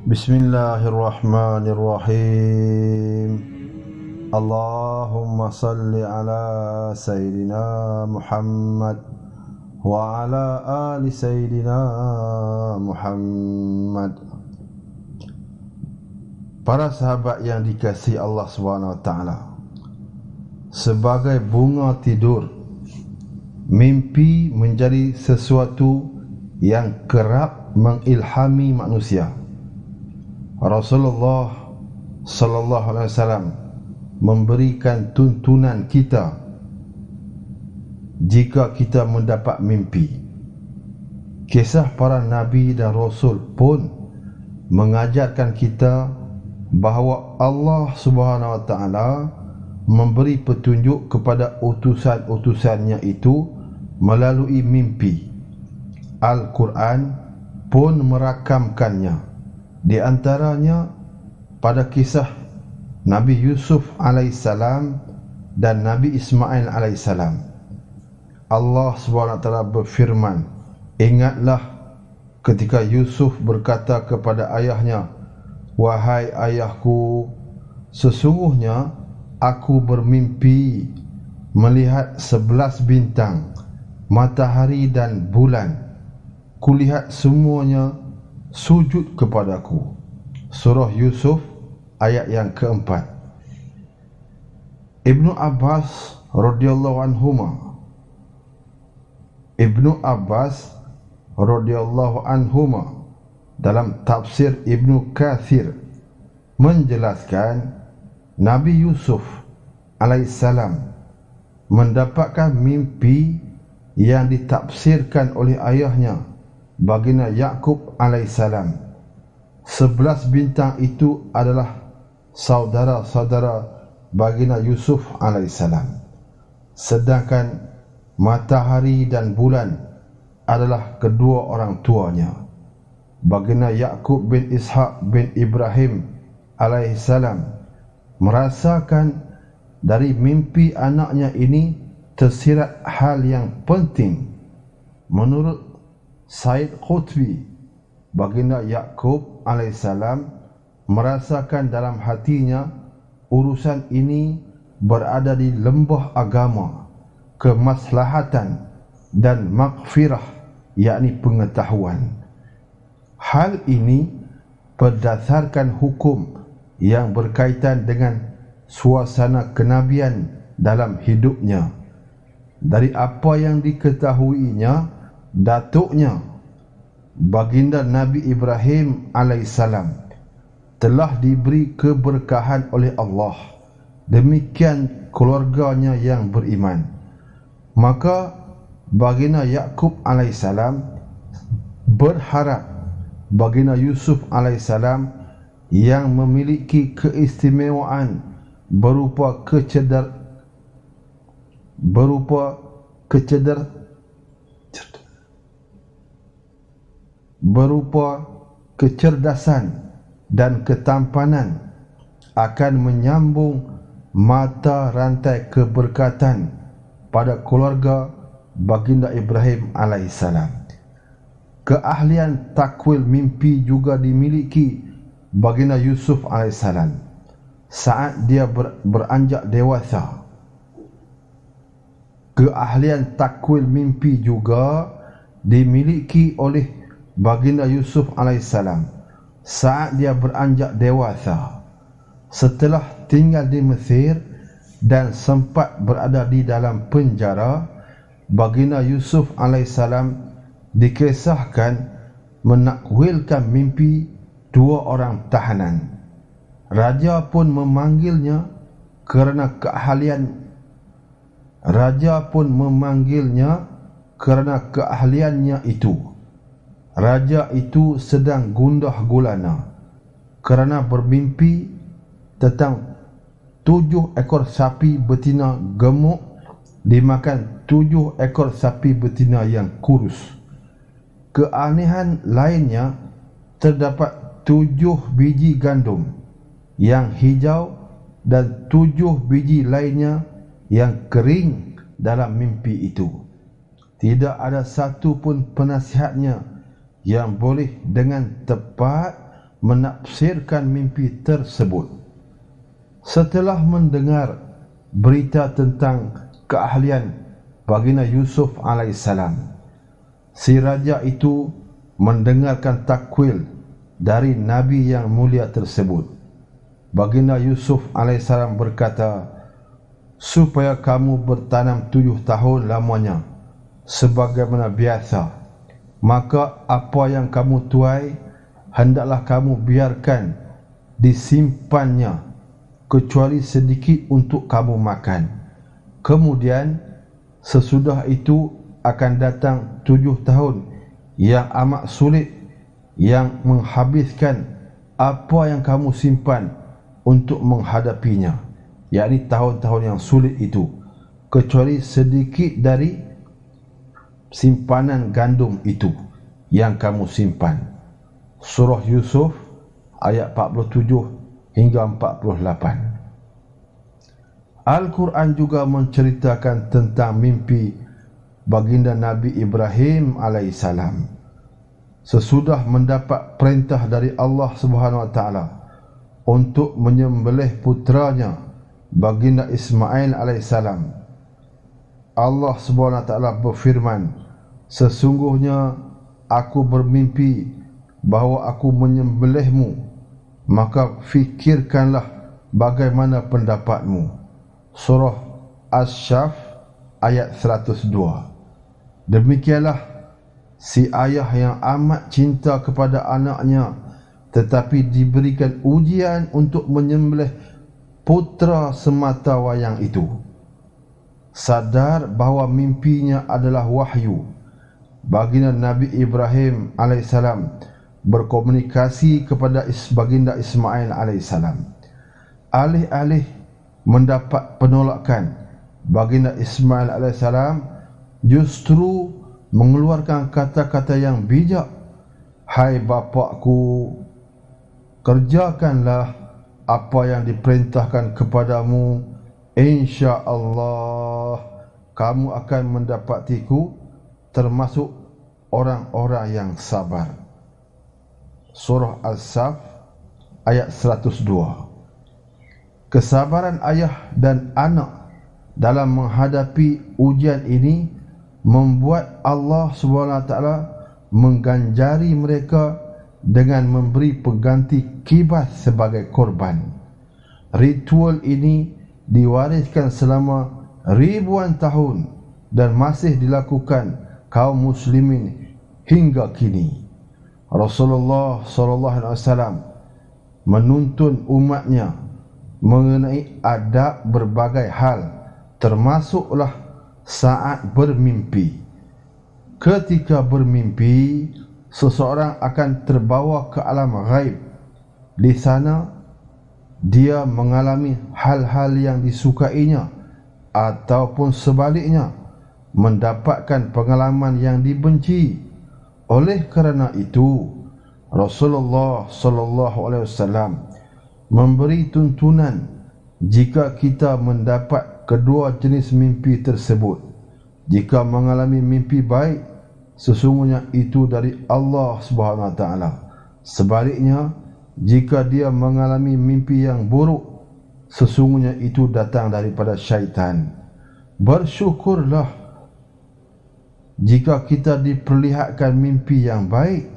Bismillahirrahmanirrahim. Allahumma salli ala Sayyidina Muhammad wa ala ali Sayyidina Muhammad. Para sahabat yang dikasihi Allah SWT, sebagai bunga tidur, mimpi menjadi sesuatu yang kerap mengilhami manusia. Rasulullah sallallahu alaihi wasallam memberikan tuntunan kita jika kita mendapat mimpi. Kisah para nabi dan rasul pun mengajarkan kita bahawa Allah Subhanahu wa taala memberi petunjuk kepada utusan-utusannya itu melalui mimpi. Al-Quran pun merakamkannya. Di antaranya pada kisah Nabi Yusuf alaihissalam dan Nabi Ismail alaihissalam. Allah SWT berfirman, ingatlah ketika Yusuf berkata kepada ayahnya, wahai ayahku, sesungguhnya aku bermimpi melihat 11 bintang, matahari dan bulan. Kulihat semuanya sujud kepadaku. Surah Yusuf ayat yang keempat. Ibnu Abbas radhiyallahu anhuma dalam tafsir Ibnu Katsir menjelaskan Nabi Yusuf alaihissalam mendapatkan mimpi yang ditafsirkan oleh ayahnya baginda Yakub alaihissalam. 11 bintang itu adalah saudara-saudara baginda Yusuf alaihissalam, sedangkan matahari dan bulan adalah kedua orang tuanya. Baginda Yakub bin Ishaq bin Ibrahim alaihissalam merasakan dari mimpi anaknya ini tersirat hal yang penting. Menurut Said Qutbi, baginda Yakub alaihissalam merasakan dalam hatinya urusan ini berada di lembah agama, kemaslahatan dan maghfirah, yakni pengetahuan. Hal ini berdasarkan hukum yang berkaitan dengan suasana kenabian dalam hidupnya. Dari apa yang diketahuinya, datuknya baginda Nabi Ibrahim alaihissalam telah diberi keberkahan oleh Allah, demikian keluarganya yang beriman. Maka baginda Yakub alaihissalam berharap baginda Yusuf alaihissalam yang memiliki keistimewaan berupa kecerdasan dan ketampanan akan menyambung mata rantai keberkatan pada keluarga baginda Ibrahim alaihissalam. Keahlian takwil mimpi juga dimiliki baginda Yusuf alaihissalam saat dia beranjak dewasa. Keahlian takwil mimpi juga dimiliki oleh baginda Yusuf alaihissalam saat dia beranjak dewasa. Setelah tinggal di Mesir dan sempat berada di dalam penjara, baginda Yusuf alaihissalam dikisahkan menakwilkan mimpi 2 orang tahanan. Raja pun memanggilnya kerana keahliannya itu. Raja itu sedang gundah gulana kerana bermimpi tentang 7 ekor sapi betina gemuk dimakan 7 ekor sapi betina yang kurus. Keanehan lainnya, terdapat 7 biji gandum yang hijau dan 7 biji lainnya yang kering dalam mimpi itu. Tidak ada satu pun penasihatnya yang boleh dengan tepat menafsirkan mimpi tersebut. Setelah mendengar berita tentang keahlian baginda Yusuf alaihissalam, si raja itu mendengarkan takwil dari Nabi yang mulia tersebut. Baginda Yusuf alaihissalam berkata, supaya kamu bertanam 7 tahun lamanya sebagaimana biasa, maka apa yang kamu tuai hendaklah kamu biarkan disimpannya kecuali sedikit untuk kamu makan. Kemudian sesudah itu akan datang 7 tahun yang amat sulit, yang menghabiskan apa yang kamu simpan untuk menghadapinya, yakni tahun-tahun yang sulit itu, kecuali sedikit dari simpanan gandum itu yang kamu simpan. Surah Yusuf ayat 47 hingga 48. Al-Quran juga menceritakan tentang mimpi baginda Nabi Ibrahim alaihissalam sesudah mendapat perintah dari Allah Subhanahu wa taala untuk menyembelih putranya baginda Ismail alaihissalam. Allah Subhanahu wa taala berfirman, sesungguhnya aku bermimpi bahawa aku menyembelihmu, maka fikirkanlah bagaimana pendapatmu. Surah Asy-Syaff ayat 102. Demikianlah si ayah yang amat cinta kepada anaknya tetapi diberikan ujian untuk menyembelih putra semata wayang itu, sadar bahawa mimpinya adalah wahyu. Baginda Nabi Ibrahim alaihissalam berkomunikasi kepada baginda Ismail alaihissalam. Alih-alih mendapat penolakan, baginda Ismail alaihissalam justru mengeluarkan kata-kata yang bijak. Hai bapakku, kerjakanlah apa yang diperintahkan kepadamu, insya-Allah kamu akan mendapatiku termasuk orang-orang yang sabar. Surah As-Saff ayat 102. Kesabaran ayah dan anak dalam menghadapi ujian ini membuat Allah SWT mengganjari mereka dengan memberi pengganti kibas sebagai korban. Ritual ini diwariskan selama ribuan tahun dan masih dilakukan kaum muslimin hingga kini. Rasulullah SAW menuntun umatnya mengenai adab berbagai hal, termasuklah saat bermimpi. Ketika bermimpi, seseorang akan terbawa ke alam ghaib. Di sana dia mengalami hal-hal yang disukainya ataupun sebaliknya mendapatkan pengalaman yang dibenci. Oleh kerana itu, Rasulullah SAW memberi tuntunan jika kita mendapat kedua jenis mimpi tersebut. Jika mengalami mimpi baik, sesungguhnya itu dari Allah Subhanahu wa taala. Sebaliknya, jika dia mengalami mimpi yang buruk, sesungguhnya itu datang daripada syaitan. Bersyukurlah jika kita diperlihatkan mimpi yang baik.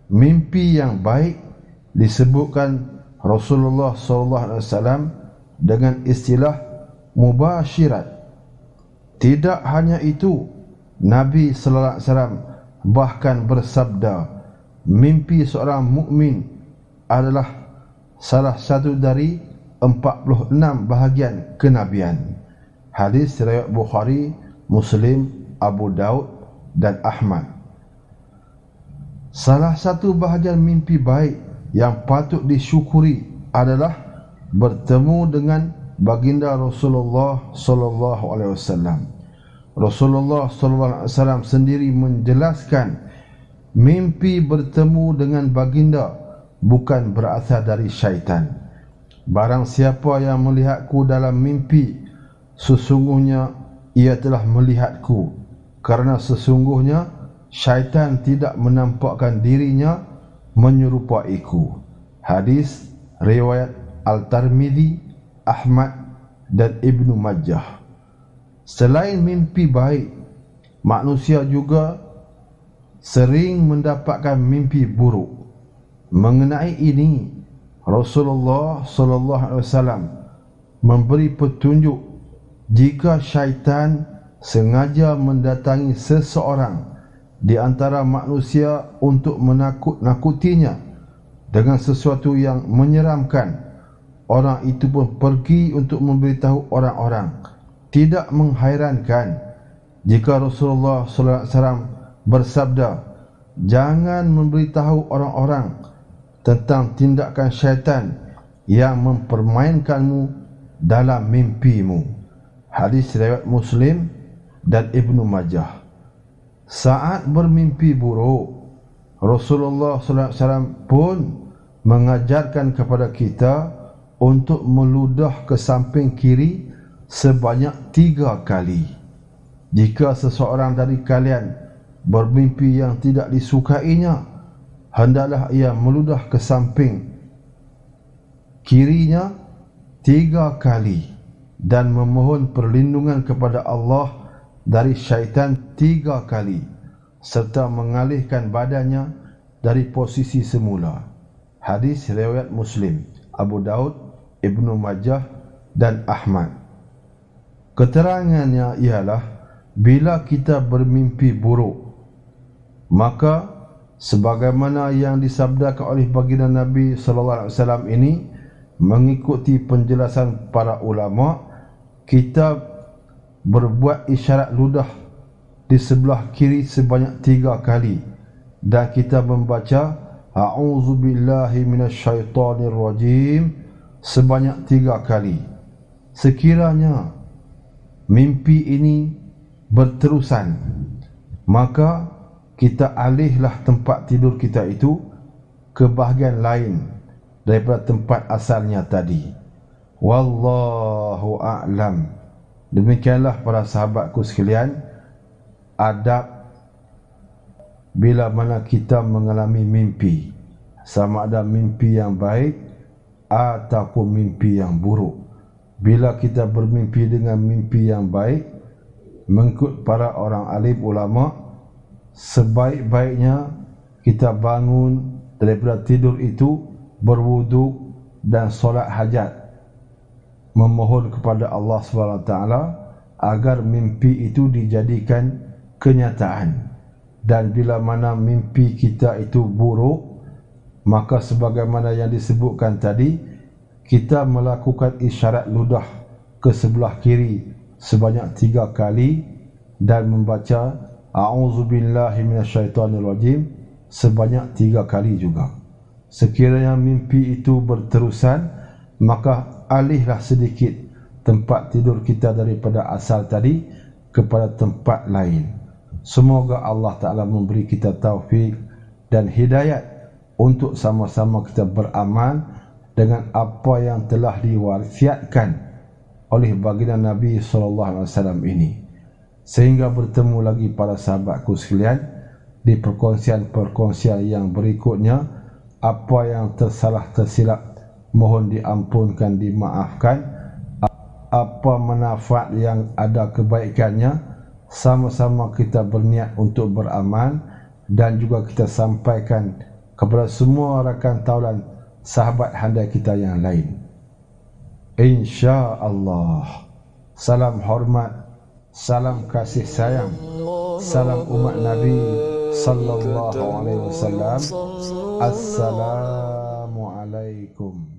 Mimpi yang baik disebutkan Rasulullah SAW dengan istilah mubasyirat. Tidak hanya itu, Nabi sallallahu alaihi wasallam bahkan bersabda, mimpi seorang mukmin adalah salah satu dari 46 bahagian kenabian. Hadis riwayat Bukhari, Muslim, Abu Daud dan Ahmad. Salah satu bahagian mimpi baik yang patut disyukuri adalah bertemu dengan baginda Rasulullah sallallahu alaihi wasallam. Rasulullah sallallahu alaihi wasallam sendiri menjelaskan mimpi bertemu dengan baginda bukan berasal dari syaitan. Barang siapa yang melihatku dalam mimpi, sesungguhnya ia telah melihatku, kerana sesungguhnya syaitan tidak menampakkan dirinya menyerupaiku. Hadis riwayat Al-Tirmidzi, Ahmad dan Ibnu Majah. Selain mimpi baik, manusia juga sering mendapatkan mimpi buruk. Mengenai ini, Rasulullah SAW memberi petunjuk jika syaitan sengaja mendatangi seseorang di antara manusia untuk menakut-nakutinya dengan sesuatu yang menyeramkan, orang itu pun pergi untuk memberitahu orang-orang. Tidak menghairankan jika Rasulullah SAW bersabda, jangan memberitahu orang-orang tentang tindakan syaitan yang mempermainkanmu dalam mimpimu. Hadis riwayat Muslim dan Ibnu Majah. Saat bermimpi buruk, Rasulullah SAW pun mengajarkan kepada kita untuk meludah ke samping kiri sebanyak 3 kali. Jika seseorang dari kalian bermimpi yang tidak disukainya, hendaklah ia meludah ke samping kirinya 3 kali dan memohon perlindungan kepada Allah dari syaitan 3 kali, serta mengalihkan badannya dari posisi semula. Hadis riwayat Muslim, Abu Daud, Ibnu Majah dan Ahmad. Keterangannya ialah, bila kita bermimpi buruk, maka sebagaimana yang disabdakan oleh baginda Nabi SAW ini, mengikuti penjelasan para ulama, kita berbuat isyarat ludah di sebelah kiri sebanyak 3 kali dan kita membaca a'udzubillahi minasyaitonirrajim sebanyak 3 kali. Sekiranya mimpi ini berterusan, maka kita alihlah tempat tidur kita itu ke bahagian lain daripada tempat asalnya tadi. Wallahu a'lam. Demikianlah para sahabatku sekalian, adab bila mana kita mengalami mimpi, sama ada mimpi yang baik ataupun mimpi yang buruk. Bila kita bermimpi dengan mimpi yang baik, mengikut para orang alim ulama, sebaik-baiknya kita bangun daripada tidur itu, berwudu dan solat hajat, memohon kepada Allah SWT agar mimpi itu dijadikan kenyataan. Dan bila mana mimpi kita itu buruk, maka sebagaimana yang disebutkan tadi, kita melakukan isyarat ludah ke sebelah kiri sebanyak 3 kali dan membaca a'udzubillahi minasyaitonirrajim sebanyak 3 kali juga. Sekiranya mimpi itu berterusan, maka alihlah sedikit tempat tidur kita daripada asal tadi kepada tempat lain. Semoga Allah Ta'ala memberi kita taufik dan hidayat untuk sama-sama kita beramal dengan apa yang telah diwasiatkan oleh baginda Nabi SAW ini. Sehingga bertemu lagi para sahabatku sekalian di perkongsian-perkongsian yang berikutnya. Apa yang tersalah tersilap mohon diampunkan, dimaafkan. Apa manfaat yang ada kebaikannya, sama-sama kita berniat untuk beramal dan juga kita sampaikan kepada semua rakan taulan sahabat handai kita yang lain, insya-Allah. Salam hormat, salam kasih sayang, salam umat Nabi sallallahu alaihi wasallam. Assalamualaikum.